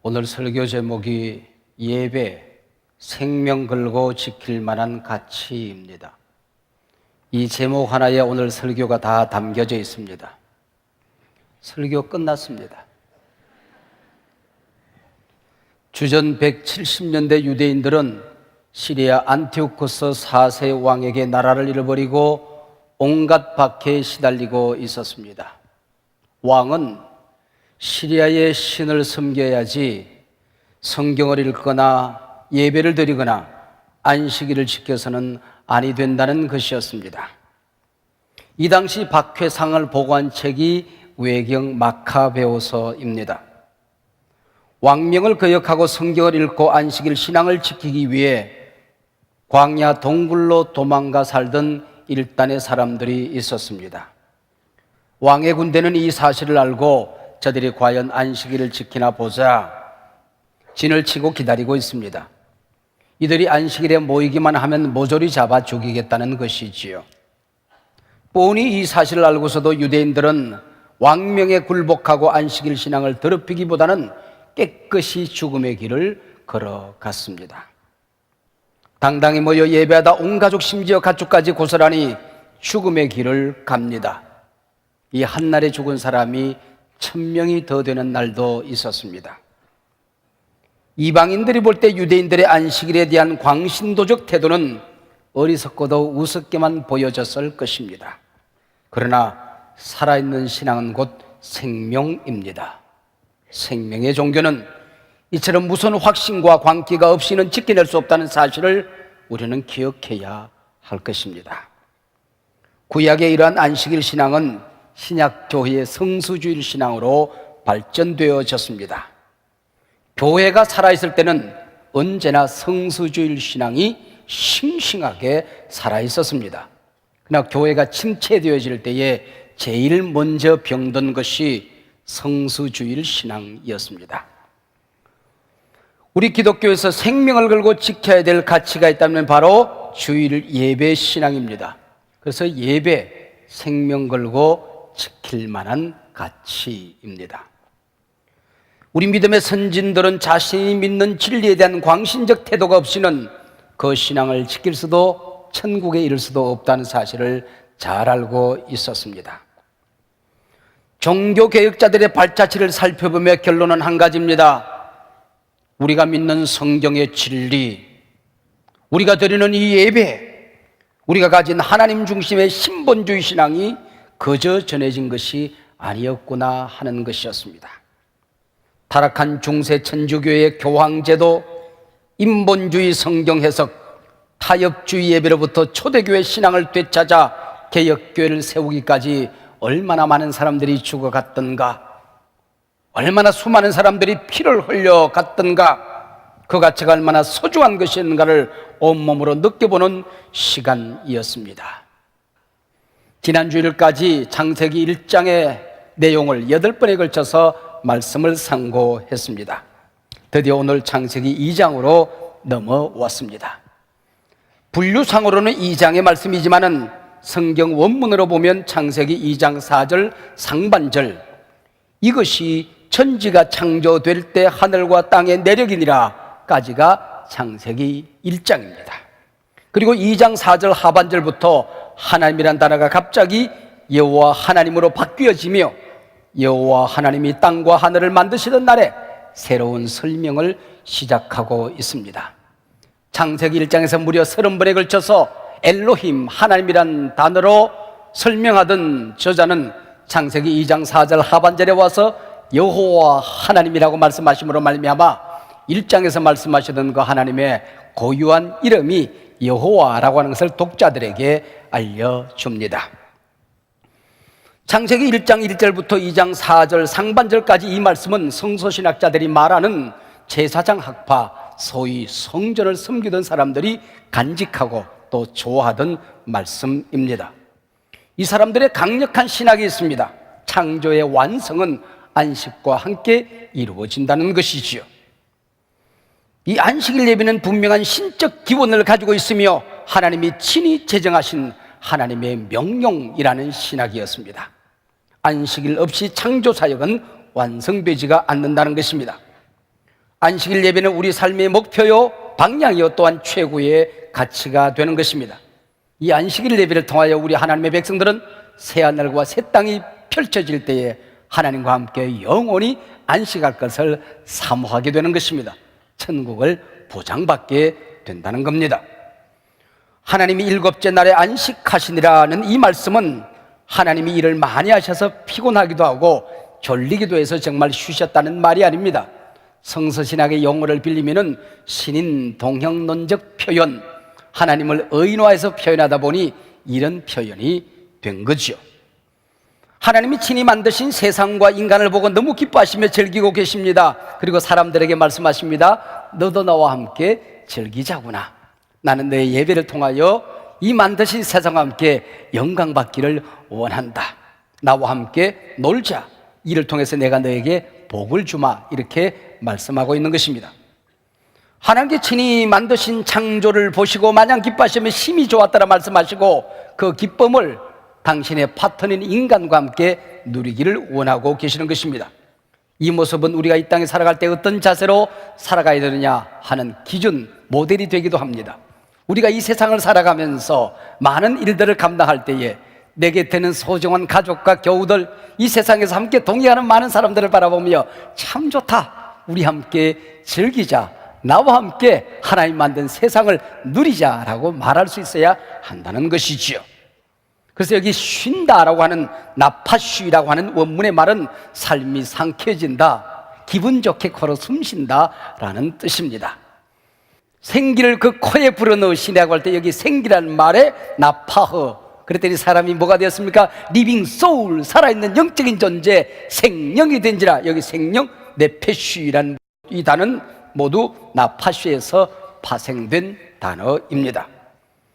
오늘 설교 제목이 예배, 생명 걸고 지킬 만한 가치입니다. 이 제목 하나에 오늘 설교가 다 담겨져 있습니다. 설교 끝났습니다. 주전 170년대 유대인들은 시리아 안티오코스 4세 왕에게 나라를 잃어버리고 온갖 박해에 시달리고 있었습니다. 왕은 시리아의 신을 섬겨야지 성경을 읽거나 예배를 드리거나 안식일을 지켜서는 아니 된다는 것이었습니다. 이 당시 박해상을 보고한 책이 외경 마카베오서입니다. 왕명을 거역하고 성경을 읽고 안식일 신앙을 지키기 위해 광야 동굴로 도망가 살던 일단의 사람들이 있었습니다. 왕의 군대는 이 사실을 알고 저들이 과연 안식일을 지키나 보자 진을 치고 기다리고 있습니다. 이들이 안식일에 모이기만 하면 모조리 잡아 죽이겠다는 것이지요. 뻔히 이 사실을 알고서도 유대인들은 왕명에 굴복하고 안식일 신앙을 더럽히기보다는 깨끗이 죽음의 길을 걸어갔습니다. 당당히 모여 예배하다 온 가족 심지어 가축까지 고스란히 죽음의 길을 갑니다. 이 한날에 죽은 사람이 1000명이 더 되는 날도 있었습니다. 이방인들이 볼 때 유대인들의 안식일에 대한 광신도적 태도는 어리석고도 우습게만 보여졌을 것입니다. 그러나 살아있는 신앙은 곧 생명입니다. 생명의 종교는 이처럼 무슨 확신과 광기가 없이는 지켜낼 수 없다는 사실을 우리는 기억해야 할 것입니다. 구약의 이러한 안식일 신앙은 신약교회의 성수주일 신앙으로 발전되어졌습니다. 교회가 살아있을 때는 언제나 성수주일 신앙이 싱싱하게 살아있었습니다. 그러나 교회가 침체되어질 때에 제일 먼저 병든 것이 성수주일 신앙이었습니다. 우리 기독교에서 생명을 걸고 지켜야 될 가치가 있다면 바로 주일 예배 신앙입니다. 그래서 예배, 생명 걸고 지킬 만한 가치입니다. 우리 믿음의 선진들은 자신이 믿는 진리에 대한 광신적 태도가 없이는 그 신앙을 지킬 수도 천국에 이를 수도 없다는 사실을 잘 알고 있었습니다. 종교개혁자들의 발자취를 살펴보며 결론은 한 가지입니다. 우리가 믿는 성경의 진리, 우리가 드리는 이 예배, 우리가 가진 하나님 중심의 신본주의 신앙이 그저 전해진 것이 아니었구나 하는 것이었습니다. 타락한 중세 천주교의 교황제도, 인본주의 성경 해석, 타협주의 예배로부터 초대교회 신앙을 되찾아 개혁교회를 세우기까지 얼마나 많은 사람들이 죽어갔던가, 얼마나 수많은 사람들이 피를 흘려갔던가, 그 가치가 얼마나 소중한 것인가를 온몸으로 느껴보는 시간이었습니다. 지난 주일까지 창세기 1장의 내용을 8번에 걸쳐서 말씀을 상고했습니다. 드디어 오늘 창세기 2장으로 넘어왔습니다. 분류상으로는 2장의 말씀이지만은 성경 원문으로 보면 창세기 2장 4절 상반절, 이것이 천지가 창조될 때 하늘과 땅의 내력이니라 까지가 창세기 1장입니다. 그리고 2장 4절 하반절부터 하나님이란 단어가 갑자기 여호와 하나님으로 바뀌어지며 여호와 하나님이 땅과 하늘을 만드시던 날에 새로운 설명을 시작하고 있습니다. 창세기 1장에서 무려 30번에 걸쳐서 엘로힘, 하나님이란 단어로 설명하던 저자는 창세기 2장 4절 하반절에 와서 여호와 하나님이라고 말씀하심으로 말미암아 1장에서 말씀하시던 그 하나님의 고유한 이름이 여호와라고 하는 것을 독자들에게 알려줍니다. 창세기 1장 1절부터 2장 4절 상반절까지 이 말씀은 성서신학자들이 말하는 제사장 학파, 소위 성전을 섬기던 사람들이 간직하고 또 좋아하던 말씀입니다. 이 사람들의 강력한 신학이 있습니다. 창조의 완성은 안식과 함께 이루어진다는 것이지요. 이 안식일 예배는 분명한 신적 기원을 가지고 있으며 하나님이 친히 제정하신 하나님의 명령이라는 신학이었습니다. 안식일 없이 창조 사역은 완성되지가 않는다는 것입니다. 안식일 예배는 우리 삶의 목표요, 방향이요, 또한 최고의 가치가 되는 것입니다. 이 안식일 예배를 통하여 우리 하나님의 백성들은 새하늘과 새 땅이 펼쳐질 때에 하나님과 함께 영원히 안식할 것을 사모하게 되는 것입니다. 천국을 보장받게 된다는 겁니다. 하나님이 일곱째 날에 안식하시니라는 이 말씀은 하나님이 일을 많이 하셔서 피곤하기도 하고 졸리기도 해서 정말 쉬셨다는 말이 아닙니다. 성서신학의 용어를 빌리면은 신인 동형론적 표현, 하나님을 의인화해서 표현하다 보니 이런 표현이 된 거죠. 하나님이 친히 만드신 세상과 인간을 보고 너무 기뻐하시며 즐기고 계십니다. 그리고 사람들에게 말씀하십니다. 너도 나와 함께 즐기자구나. 나는 너의 예배를 통하여 이 만드신 세상과 함께 영광받기를 원한다. 나와 함께 놀자. 이를 통해서 내가 너에게 복을 주마. 이렇게 말씀하고 있는 것입니다. 하나님께 친히 만드신 창조를 보시고 마냥 기뻐하시며 심히 좋았다라 말씀하시고 그 기쁨을 당신의 파트너인 인간과 함께 누리기를 원하고 계시는 것입니다. 이 모습은 우리가 이 땅에 살아갈 때 어떤 자세로 살아가야 되느냐 하는 기준, 모델이 되기도 합니다. 우리가 이 세상을 살아가면서 많은 일들을 감당할 때에 내 곁에는 소중한 가족과 교우들, 이 세상에서 함께 동행하는 많은 사람들을 바라보며 참 좋다, 우리 함께 즐기자, 나와 함께 하나님 만든 세상을 누리자라고 말할 수 있어야 한다는 것이지요. 그래서 여기 쉰다라고 하는 나파쉬라고 하는 원문의 말은 삶이 상쾌해진다, 기분 좋게 걸어 숨쉰다라는 뜻입니다. 생기를 그 코에 불어넣으시라고 할 때 여기 생기라는 말에 나파흐, 그랬더니 사람이 뭐가 되었습니까? 리빙 소울, 살아있는 영적인 존재, 생명이 된지라. 여기 생명, 네페쉬라는 이 단어는 모두 나파쉬에서 파생된 단어입니다.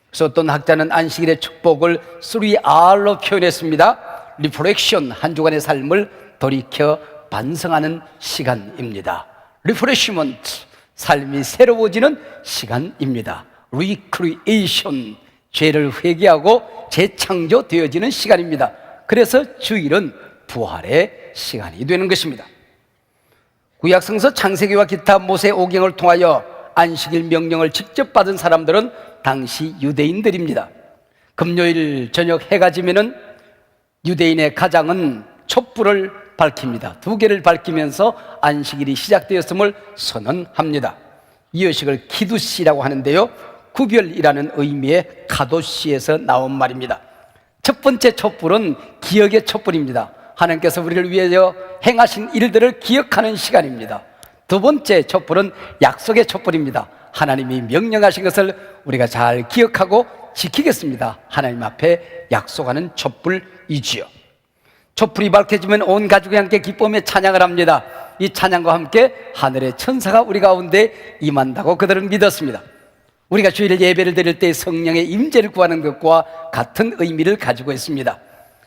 그래서 어떤 학자는 안식일의 축복을 3R로 표현했습니다. 리프렉션, 한 주간의 삶을 돌이켜 반성하는 시간입니다. 리프레시먼트, 삶이 새로워지는 시간입니다. 리크리에이션, 죄를 회개하고 재창조되어지는 시간입니다. 그래서 주일은 부활의 시간이 되는 것입니다. 구약성서 창세기와 기타 모세오경을 통하여 안식일 명령을 직접 받은 사람들은 당시 유대인들입니다. 금요일 저녁 해가 지면은 유대인의 가장은 촛불을 밝힙니다. 2개를 밝히면서 안식일이 시작되었음을 선언합니다. 이 의식을 키두시라고 하는데요, 구별이라는 의미의 카도시에서 나온 말입니다. 첫 번째 촛불은 기억의 촛불입니다. 하나님께서 우리를 위하여 행하신 일들을 기억하는 시간입니다. 두 번째 촛불은 약속의 촛불입니다. 하나님이 명령하신 것을 우리가 잘 기억하고 지키겠습니다. 하나님 앞에 약속하는 촛불이지요. 촛불이 밝혀지면 온 가족이 함께 기쁨의 찬양을 합니다. 이 찬양과 함께 하늘의 천사가 우리 가운데 임한다고 그들은 믿었습니다. 우리가 주일 예배를 드릴 때 성령의 임재를 구하는 것과 같은 의미를 가지고 있습니다.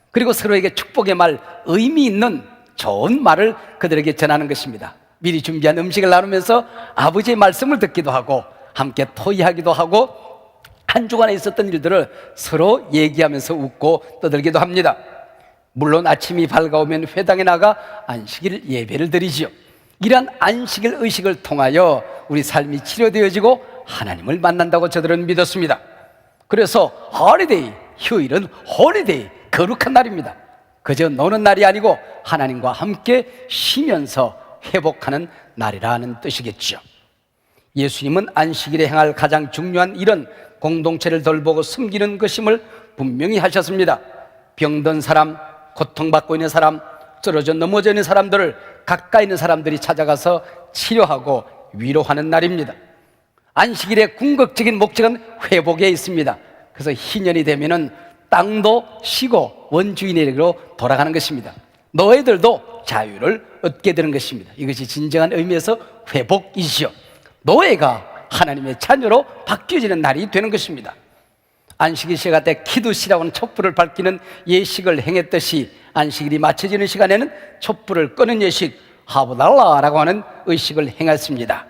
그리고 서로에게 축복의 말, 의미 있는 좋은 말을 그들에게 전하는 것입니다. 미리 준비한 음식을 나누면서 아버지의 말씀을 듣기도 하고 함께 토의하기도 하고 한 주간에 있었던 일들을 서로 얘기하면서 웃고 떠들기도 합니다. 물론 아침이 밝아오면 회당에 나가 안식일 예배를 드리지요. 이러한 안식일 의식을 통하여 우리 삶이 치료되어지고 하나님을 만난다고 저들은 믿었습니다. 그래서 홀리데이, 휴일은 홀리데이, 거룩한 날입니다. 그저 노는 날이 아니고 하나님과 함께 쉬면서 회복하는 날이라는 뜻이겠죠. 예수님은 안식일에 행할 가장 중요한 일은 공동체를 돌보고 섬기는 것임을 분명히 하셨습니다. 병든 사람, 고통받고 있는 사람, 쓰러져 넘어져 있는 사람들을 가까이 있는 사람들이 찾아가서 치료하고 위로하는 날입니다. 안식일의 궁극적인 목적은 회복에 있습니다. 그래서 희년이 되면은 땅도 쉬고 원주인에게로 돌아가는 것입니다. 노예들도 자유를 얻게 되는 것입니다. 이것이 진정한 의미에서 회복이지요. 노예가 하나님의 자녀로 바뀌어지는 날이 되는 것입니다. 안식일 시간 때 키두시라고 하는 촛불을 밝히는 예식을 행했듯이 안식일이 마쳐지는 시간에는 촛불을 끄는 예식, 하브달라라고 하는 의식을 행했습니다.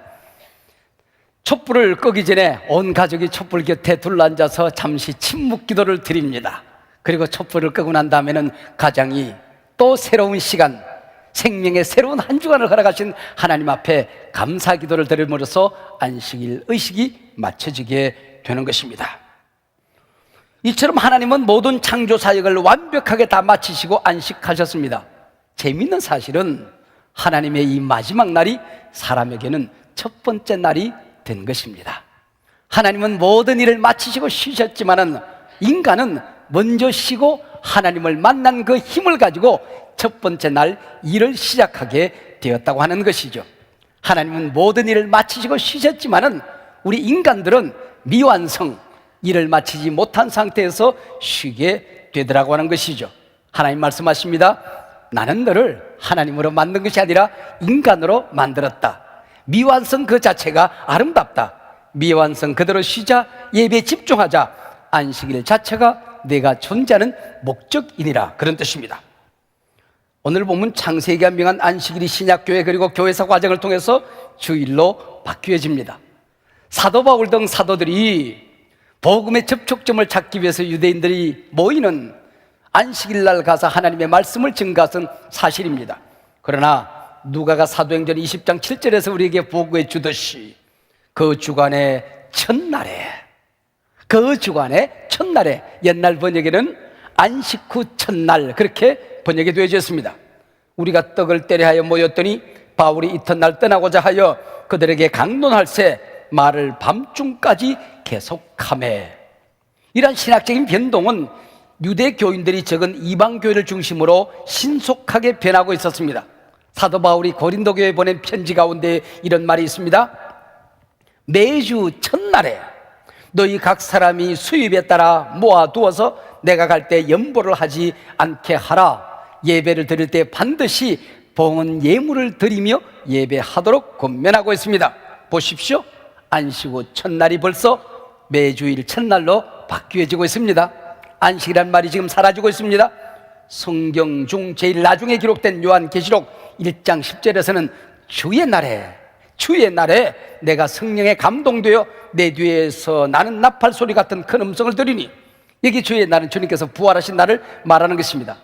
촛불을 끄기 전에 온 가족이 촛불 곁에 둘러앉아서 잠시 침묵 기도를 드립니다. 그리고 촛불을 끄고 난 다음에는 가장이 또 새로운 시간, 생명의 새로운 한 주간을 허락하신 하나님 앞에 감사 기도를 드림으로써 안식일 의식이 맞춰지게 되는 것입니다. 이처럼 하나님은 모든 창조 사역을 완벽하게 다 마치시고 안식하셨습니다. 재미있는 사실은 하나님의 이 마지막 날이 사람에게는 첫 번째 날이 된 것입니다. 하나님은 모든 일을 마치시고 쉬셨지만은 인간은 먼저 쉬고 하나님을 만난 그 힘을 가지고 첫 번째 날 일을 시작하게 되었다고 하는 것이죠. 하나님은 모든 일을 마치시고 쉬셨지만은 우리 인간들은 미완성, 일을 마치지 못한 상태에서 쉬게 되더라고 하는 것이죠. 하나님 말씀하십니다. 나는 너를 하나님으로 만든 것이 아니라 인간으로 만들었다. 미완성 그 자체가 아름답다. 미완성 그대로 쉬자, 예배에 집중하자. 안식일 자체가 내가 존재하는 목적이니라, 그런 뜻입니다. 오늘 보면 창세기가 명한 안식일이 신약교회 그리고 교회사 과정을 통해서 주일로 바뀌어집니다. 사도 바울 등 사도들이 복음의 접촉점을 찾기 위해서 유대인들이 모이는 안식일날 가서 하나님의 말씀을 증거한 사실입니다. 그러나 누가가 사도행전 20장 7절에서 우리에게 보고해 주듯이 그 주간의 첫날에, 옛날 번역에는 안식 후 첫날, 그렇게 번역이 되어졌습니다. 우리가 떡을 때려 하여 모였더니 바울이 이튿날 떠나고자 하여 그들에게 강론할새 말을 밤중까지 계속하매. 이런 신학적인 변동은 유대 교인들이 적은 이방 교회를 중심으로 신속하게 변하고 있었습니다. 사도 바울이 고린도 교회에 보낸 편지 가운데 이런 말이 있습니다. 매주 첫날에 너희 각 사람이 수입에 따라 모아두어서 내가 갈 때 연보를 하지 않게 하라. 예배를 드릴 때 반드시 봉헌 예물을 드리며 예배하도록 권면하고 있습니다. 보십시오. 안식 후 첫날이 벌써 매주일 첫날로 바뀌어지고 있습니다. 안식이란 말이 지금 사라지고 있습니다. 성경 중 제일 나중에 기록된 요한계시록 1장 10절에서는 주의 날에 내가 성령에 감동되어 내 뒤에서 나는 나팔 소리 같은 큰 음성을 들으니, 여기 주의 날은 주님께서 부활하신 날을 말하는 것입니다.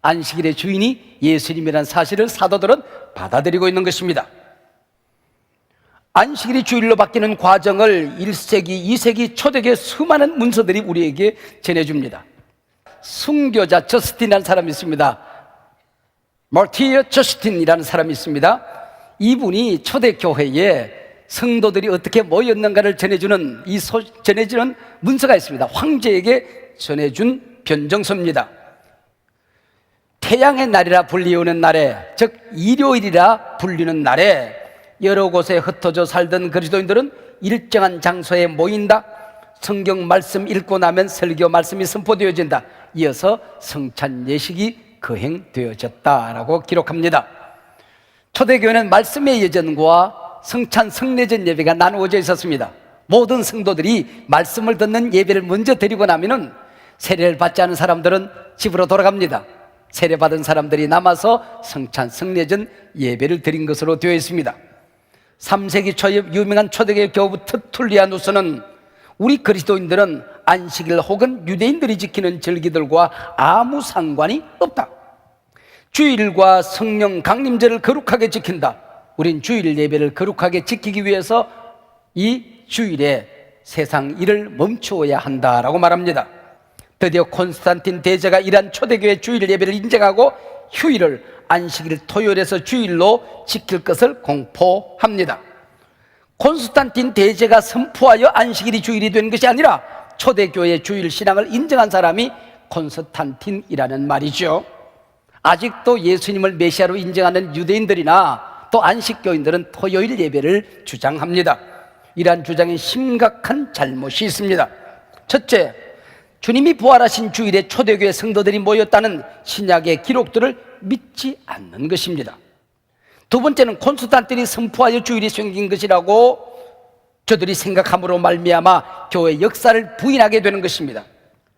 안식일의 주인이 예수님이라는 사실을 사도들은 받아들이고 있는 것입니다. 안식일이 주일로 바뀌는 과정을 1세기, 2세기 초대교회 수많은 문서들이 우리에게 전해줍니다. 순교자 저스틴이라는 사람이 있습니다. 마티어 저스틴이라는 사람이 있습니다. 이분이 초대교회에 성도들이 어떻게 모였는가를 전해주는 전해주는 문서가 있습니다. 황제에게 전해준 변정서입니다. 태양의 날이라 불리우는 날에, 즉 일요일이라 불리는 날에 여러 곳에 흩어져 살던 그리스도인들은 일정한 장소에 모인다. 성경 말씀 읽고 나면 설교 말씀이 선포되어진다. 이어서 성찬 예식이 거행되어졌다라고 기록합니다. 초대교회는 말씀의 예전과 성찬 성례전 예배가 나누어져 있었습니다. 모든 성도들이 말씀을 듣는 예배를 먼저 드리고 나면은 세례를 받지 않은 사람들은 집으로 돌아갑니다. 세례받은 사람들이 남아서 성찬 성례전 예배를 드린 것으로 되어 있습니다. 3세기 초에 유명한 초대교회 교부 터툴리아누스는 우리 그리스도인들은 안식일 혹은 유대인들이 지키는 절기들과 아무 상관이 없다. 주일과 성령 강림절을 거룩하게 지킨다. 우린 주일 예배를 거룩하게 지키기 위해서 이 주일에 세상 일을 멈추어야 한다라고 말합니다. 드디어 콘스탄틴 대제가 이러한 초대교회 주일 예배를 인정하고 휴일을 안식일 토요일에서 주일로 지킬 것을 공포합니다. 콘스탄틴 대제가 선포하여 안식일이 주일이 된 것이 아니라 초대교회의 주일 신앙을 인정한 사람이 콘스탄틴이라는 말이죠. 아직도 예수님을 메시아로 인정하는 유대인들이나 또 안식교인들은 토요일 예배를 주장합니다. 이러한 주장에 심각한 잘못이 있습니다. 첫째, 주님이 부활하신 주일에 초대교회 성도들이 모였다는 신약의 기록들을 믿지 않는 것입니다. 두 번째는 콘스탄틴이 선포하여 주일이 생긴 것이라고 저들이 생각함으로 말미암아 교회 역사를 부인하게 되는 것입니다.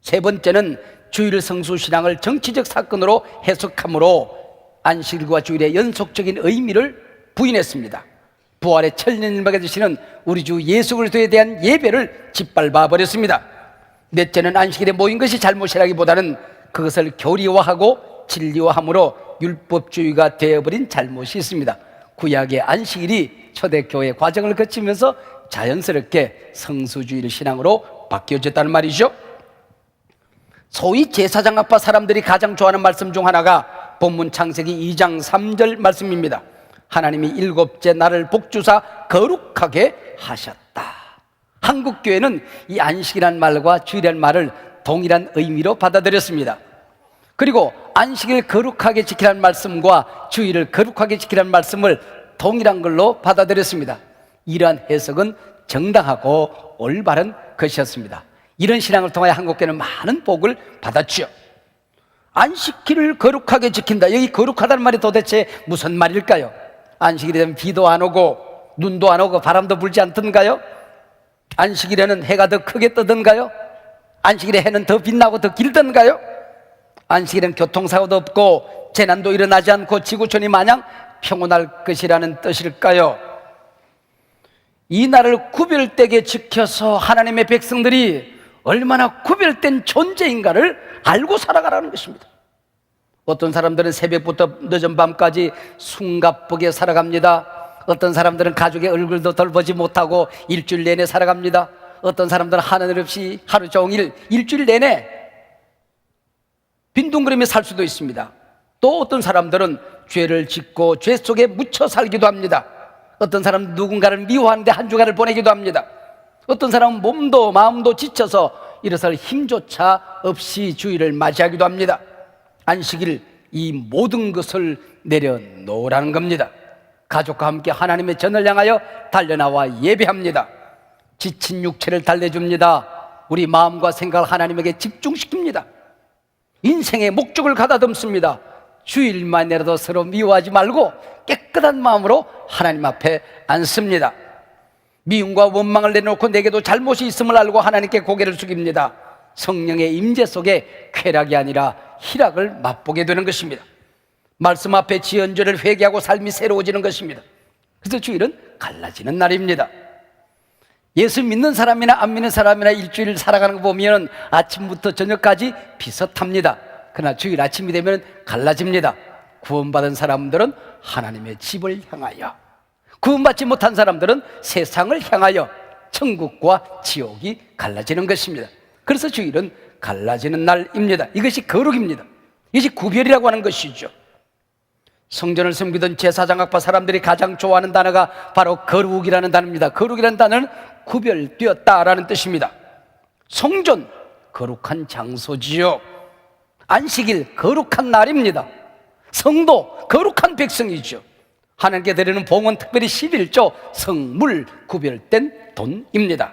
세 번째는 주일 성수신앙을 정치적 사건으로 해석함으로 안식일과 주일의 연속적인 의미를 부인했습니다. 부활의 천년일막에 되시는 우리 주 예수 그리스도에 대한 예배를 짓밟아 버렸습니다. 넷째는 안식일에 모인 것이 잘못이라기보다는 그것을 교리화하고 진리화함으로 율법주의가 되어버린 잘못이 있습니다. 구약의 안식일이 초대교회 과정을 거치면서 자연스럽게 성수주의를 신앙으로 바뀌어졌다는 말이죠. 소위 제사장학파 사람들이 가장 좋아하는 말씀 중 하나가 본문 창세기 2장 3절 말씀입니다. 하나님이 일곱째 날을 복주사 거룩하게 하셨다. 한국 교회는 이 안식이란 말과 주일이란 말을 동일한 의미로 받아들였습니다. 그리고 안식일 거룩하게 지키라는 말씀과 주일을 거룩하게 지키라는 말씀을 동일한 걸로 받아들였습니다. 이러한 해석은 정당하고 올바른 것이었습니다. 이런 신앙을 통하여 한국교회는 많은 복을 받았죠. 안식일을 거룩하게 지킨다. 여기 거룩하다는 말이 도대체 무슨 말일까요? 안식일이 되면 비도 안 오고 눈도 안 오고 바람도 불지 않던가요? 안식일에는 해가 더 크게 뜨던가요? 안식일에 해는 더 빛나고 더 길던가요? 안식일에는 교통사고도 없고 재난도 일어나지 않고 지구촌이 마냥 평온할 것이라는 뜻일까요? 이 날을 구별되게 지켜서 하나님의 백성들이 얼마나 구별된 존재인가를 알고 살아가라는 것입니다. 어떤 사람들은 새벽부터 늦은 밤까지 숨가쁘게 살아갑니다. 어떤 사람들은 가족의 얼굴도 덜 보지 못하고 일주일 내내 살아갑니다. 어떤 사람들은 하늘 없이 하루 종일 일주일 내내 빈둥거리며 살 수도 있습니다. 또 어떤 사람들은 죄를 짓고 죄 속에 묻혀 살기도 합니다. 어떤 사람은 누군가를 미워하는데 한 주간을 보내기도 합니다. 어떤 사람은 몸도 마음도 지쳐서 일어설 힘조차 없이 주일을 맞이하기도 합니다. 안식일, 이 모든 것을 내려놓으라는 겁니다. 가족과 함께 하나님의 전을 향하여 달려나와 예배합니다. 지친 육체를 달래줍니다. 우리 마음과 생각을 하나님에게 집중시킵니다. 인생의 목적을 가다듬습니다. 주일만이라도 서로 미워하지 말고 깨끗한 마음으로 하나님 앞에 앉습니다. 미움과 원망을 내놓고 내게도 잘못이 있음을 알고 하나님께 고개를 숙입니다. 성령의 임재 속에 쾌락이 아니라 희락을 맛보게 되는 것입니다. 말씀 앞에 지연절을 회개하고 삶이 새로워지는 것입니다. 그래서 주일은 갈라지는 날입니다. 예수 믿는 사람이나 안 믿는 사람이나 일주일 살아가는 거 보면 아침부터 저녁까지 비슷합니다. 그러나 주일 아침이 되면 갈라집니다. 구원받은 사람들은 하나님의 집을 향하여, 구원받지 못한 사람들은 세상을 향하여 천국과 지옥이 갈라지는 것입니다. 그래서 주일은 갈라지는 날입니다. 이것이 거룩입니다. 이것이 구별이라고 하는 것이죠. 성전을 섬기던 제사장학파 사람들이 가장 좋아하는 단어가 바로 거룩이라는 단어입니다. 거룩이라는 단어는 구별되었다라는 뜻입니다. 성전, 거룩한 장소지요. 안식일, 거룩한 날입니다. 성도, 거룩한 백성이죠. 하나님께 드리는 봉헌, 특별히 11조, 성물, 구별된 돈입니다.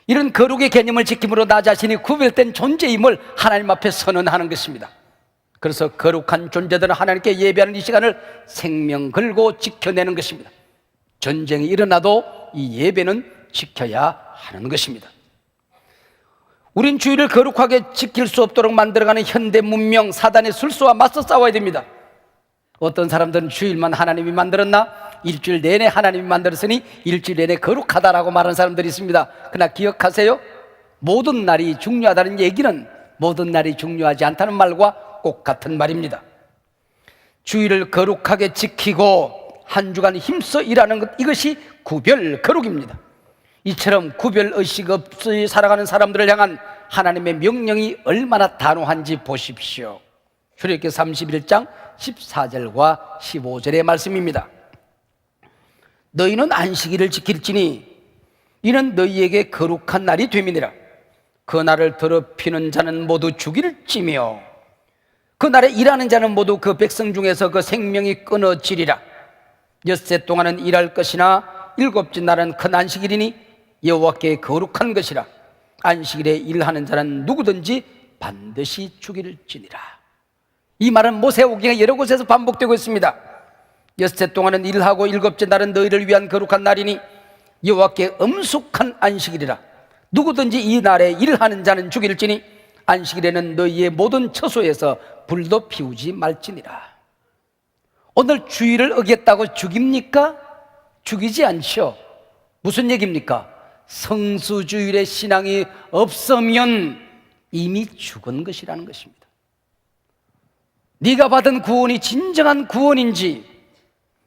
이런 거룩의 개념을 지킴으로 나 자신이 구별된 존재임을 하나님 앞에 선언하는 것입니다. 그래서 거룩한 존재들은 하나님께 예배하는 이 시간을 생명 걸고 지켜내는 것입니다. 전쟁이 일어나도 이 예배는 지켜야 하는 것입니다. 우린 주일을 거룩하게 지킬 수 없도록 만들어가는 현대 문명, 사단의 술수와 맞서 싸워야 됩니다. 어떤 사람들은 주일만 하나님이 만들었나? 일주일 내내 하나님이 만들었으니 일주일 내내 거룩하다라고 말하는 사람들이 있습니다. 그러나 기억하세요. 모든 날이 중요하다는 얘기는 모든 날이 중요하지 않다는 말과 꼭 같은 말입니다. 주일을 거룩하게 지키고 한 주간 힘써 일하는 것, 이것이 구별 거룩입니다. 이처럼 구별의식 없이 살아가는 사람들을 향한 하나님의 명령이 얼마나 단호한지 보십시오. 출애굽기 31장 14절과 15절의 말씀입니다. 너희는 안식일을 지킬지니 이는 너희에게 거룩한 날이 됨이니라. 그 날을 더럽히는 자는 모두 죽일지며 그 날에 일하는 자는 모두 그 백성 중에서 그 생명이 끊어지리라. 엿새 동안은 일할 것이나 일곱째 날은 큰 안식일이니 여호와께 거룩한 것이라. 안식일에 일하는 자는 누구든지 반드시 죽일지니라. 이 말은 모세오경의 여러 곳에서 반복되고 있습니다. 엿새 동안은 일하고 일곱째 날은 너희를 위한 거룩한 날이니 여호와께 엄숙한 안식일이라. 누구든지 이 날에 일하는 자는 죽일지니 안식일에는 너희의 모든 처소에서 불도 피우지 말지니라. 오늘 주일을 어겼다고 죽입니까? 죽이지 않죠. 무슨 얘기입니까? 성수주일의 신앙이 없으면 이미 죽은 것이라는 것입니다. 네가 받은 구원이 진정한 구원인지,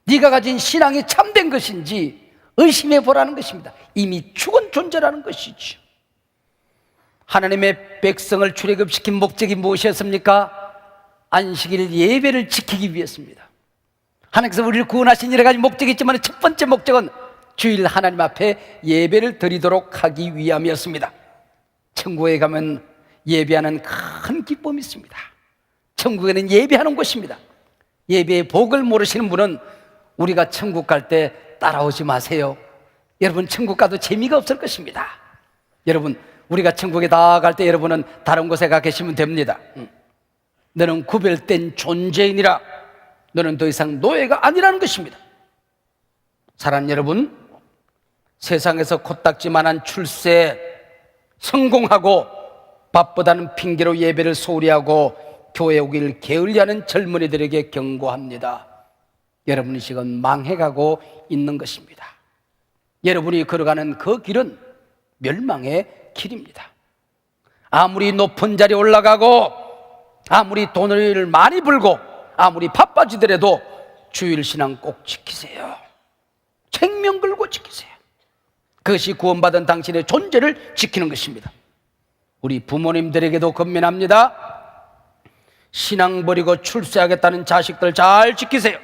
네가 가진 신앙이 참된 것인지 의심해 보라는 것입니다. 이미 죽은 존재라는 것이죠. 하나님의 백성을 출애굽시킨 목적이 무엇이었습니까? 안식일 예배를 지키기 위해서입니다. 하나님께서 우리를 구원하신 여러 가지 목적이 있지만 첫 번째 목적은 주일 하나님 앞에 예배를 드리도록 하기 위함이었습니다. 천국에 가면 예배하는 큰 기쁨이 있습니다. 천국에는 예배하는 곳입니다. 예배의 복을 모르시는 분은 우리가 천국 갈 때 따라오지 마세요. 여러분, 천국 가도 재미가 없을 것입니다. 여러분, 우리가 천국에 다 갈 때 여러분은 다른 곳에 가 계시면 됩니다. 너는 구별된 존재이니라. 너는 더 이상 노예가 아니라는 것입니다. 사랑하는 여러분, 세상에서 코딱지만한 출세, 성공하고 바쁘다는 핑계로 예배를 소홀히 하고 교회 오기를 게을리하는 젊은이들에게 경고합니다. 여러분, 이 시간 망해가고 있는 것입니다. 여러분이 걸어가는 그 길은 멸망의 길입니다. 아무리 높은 자리에 올라가고 아무리 돈을 많이 벌고 아무리 바빠지더라도 주일 신앙 꼭 지키세요. 생명 걸고 지키세요. 그것이 구원받은 당신의 존재를 지키는 것입니다. 우리 부모님들에게도 권면합니다. 신앙 버리고 출세하겠다는 자식들 잘 지키세요.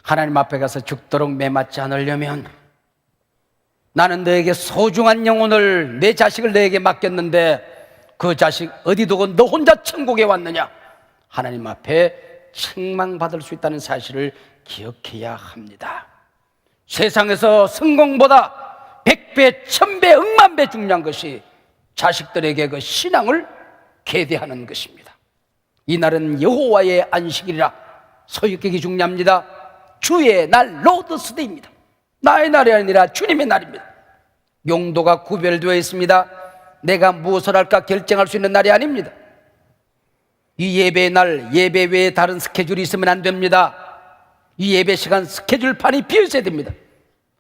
하나님 앞에 가서 죽도록 매맞지 않으려면, 나는 너에게 소중한 영혼을, 내 자식을 너에게 맡겼는데 그 자식 어디 두고 너 혼자 천국에 왔느냐, 하나님 앞에 책망받을 수 있다는 사실을 기억해야 합니다. 세상에서 성공보다 100배, 1000배, 억만 배 중요한 것이 자식들에게 그 신앙을 계대하는 것입니다. 이날은 여호와의 안식일이라 소유격이 중요합니다. 주의 날, 로드스데이입니다. 나의 날이 아니라 주님의 날입니다. 용도가 구별되어 있습니다. 내가 무엇을 할까 결정할 수 있는 날이 아닙니다. 이 예배의 날, 예배 외에 다른 스케줄이 있으면 안 됩니다. 이 예배 시간 스케줄판이 비어 있어야 됩니다.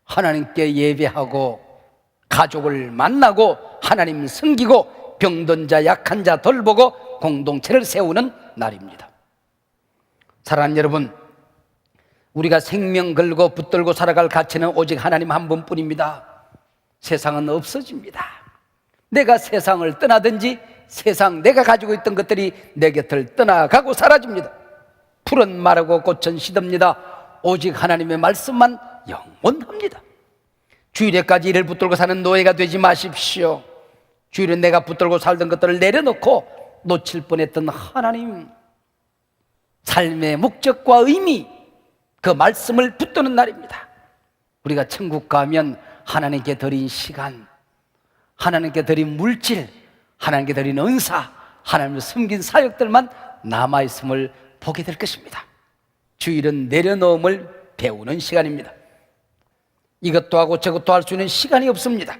하나님께 예배하고 가족을 만나고 하나님 섬기고 병든 자, 약한 자 돌보고 공동체를 세우는 날입니다. 사랑하는 여러분, 우리가 생명 걸고 붙들고 살아갈 가치는 오직 하나님 한 분뿐입니다. 세상은 없어집니다. 내가 세상을 떠나든지 세상, 내가 가지고 있던 것들이 내 곁을 떠나가고 사라집니다. 풀은 마르고 꽃은 시듭니다. 오직 하나님의 말씀만 영원합니다. 주일에까지 이를 붙들고 사는 노예가 되지 마십시오. 주일은 내가 붙들고 살던 것들을 내려놓고 놓칠 뻔했던 하나님, 삶의 목적과 의미, 그 말씀을 붙드는 날입니다. 우리가 천국 가면 하나님께 드린 시간, 하나님께 드린 물질, 하나님께 드린 은사, 하나님을 섬긴 사역들만 남아있음을 보게 될 것입니다. 주일은 내려놓음을 배우는 시간입니다. 이것도 하고 저것도 할 수 있는 시간이 없습니다.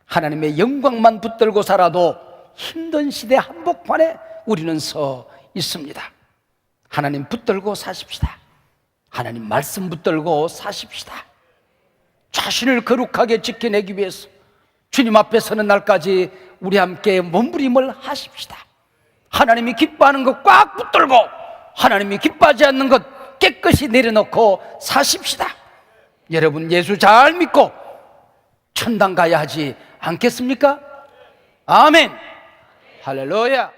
하나님의 영광만 붙들고 살아도 힘든 시대 한복판에 우리는 서 있습니다. 하나님 붙들고 사십시다. 하나님 말씀 붙들고 사십시다. 자신을 거룩하게 지켜내기 위해서 주님 앞에 서는 날까지 우리 함께 몸부림을 하십시다. 하나님이 기뻐하는 것 꽉 붙들고 하나님이 기뻐하지 않는 것 깨끗이 내려놓고 사십시다. 여러분, 예수 잘 믿고 천당 가야 하지 않겠습니까? 아멘. 할렐루야.